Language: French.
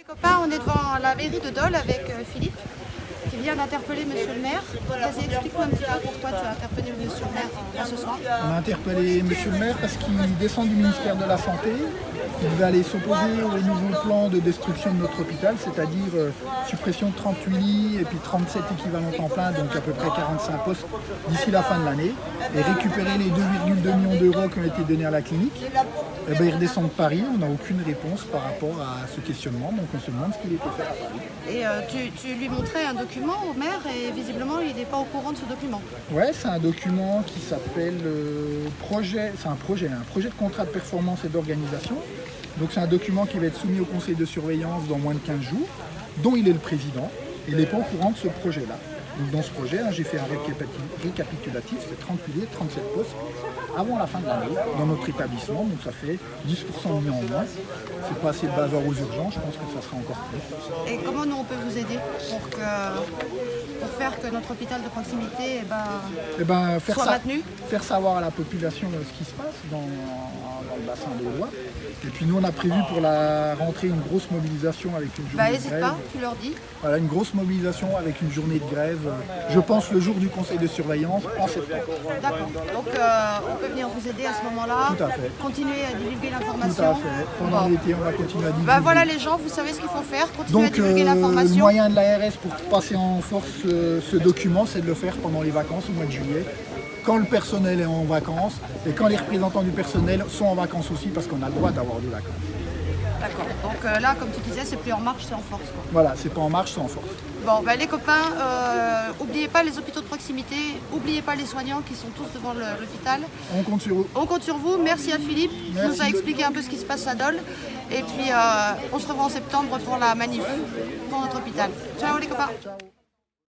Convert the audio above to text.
Copains, on est devant la mairie de Dole avec Philippe qui vient d'interpeller monsieur le maire. Vas-y, explique-moi un petit peu pourquoi tu as interpellé monsieur le maire ce soir. On a interpellé monsieur le maire parce qu'il descend du ministère de la Santé. Il va aller s'opposer au nouveau plan de destruction de notre hôpital, c'est-à-dire suppression de 38 lits et puis 37 équivalents temps plein, donc à peu près 45 postes d'ici la fin de l'année, et récupérer les 2,2 millions d'euros qui ont été donnés à la clinique. Et il redescend de Paris, on n'a aucune réponse par rapport à ce questionnement, donc on se demande ce qu'il était fait à Paris. Et tu lui montrais un document au maire et visiblement il n'est pas au courant de ce document. Ouais, c'est un document qui s'appelle projet de contrat de performance et d'organisation. Donc c'est un document qui va être soumis au conseil de surveillance dans moins de 15 jours, dont il est le président, et il n'est pas au courant de ce projet-là. Donc dans ce projet, j'ai fait un récapitulatif, c'est 38 lits, 37 postes, avant la fin de l'année, dans notre établissement, donc ça fait 10% de mis en moins. C'est pas assez de bazar aux urgences, je pense que ça sera encore plus. Et comment nous on peut vous aider pour faire que notre hôpital de proximité soit maintenu? Faire savoir à la population ce qui se passe dans le bassin des Lois. Et puis nous on a prévu pour la rentrée une grosse mobilisation avec une journée de n'hésite grève. pas, tu leur dis. Voilà, une grosse mobilisation avec une journée de grève, je pense le jour du conseil de surveillance en septembre. D'accord, donc on peut venir vous aider à ce moment-là. Tout à fait. Continuer à divulguer Tout l'information. à fait. Pendant l'été, on va continuer à divulguer. Voilà les gens, vous savez ce qu'il faut faire, continuer à Donc divulguer le l'information. moyen de l'ARS pour passer en force ce document, c'est de le faire pendant les vacances au mois de juillet, quand le personnel est en vacances et quand les représentants du personnel sont en vacances aussi, parce qu'on a le droit d'avoir des vacances. D'accord, donc là comme tu disais, c'est plus en marche, c'est en force, quoi. Voilà, c'est pas en marche, c'est en force. Bon, les copains, n'oubliez pas les hôpitaux de proximité, n'oubliez pas les soignants qui sont tous devant l'hôpital. On compte sur vous. On compte sur vous, merci à Philippe qui Merci. nous a expliqué un peu ce qui se passe à Dole. Et puis on se revoit en septembre pour la manif pour notre hôpital. Ciao les copains. Ciao.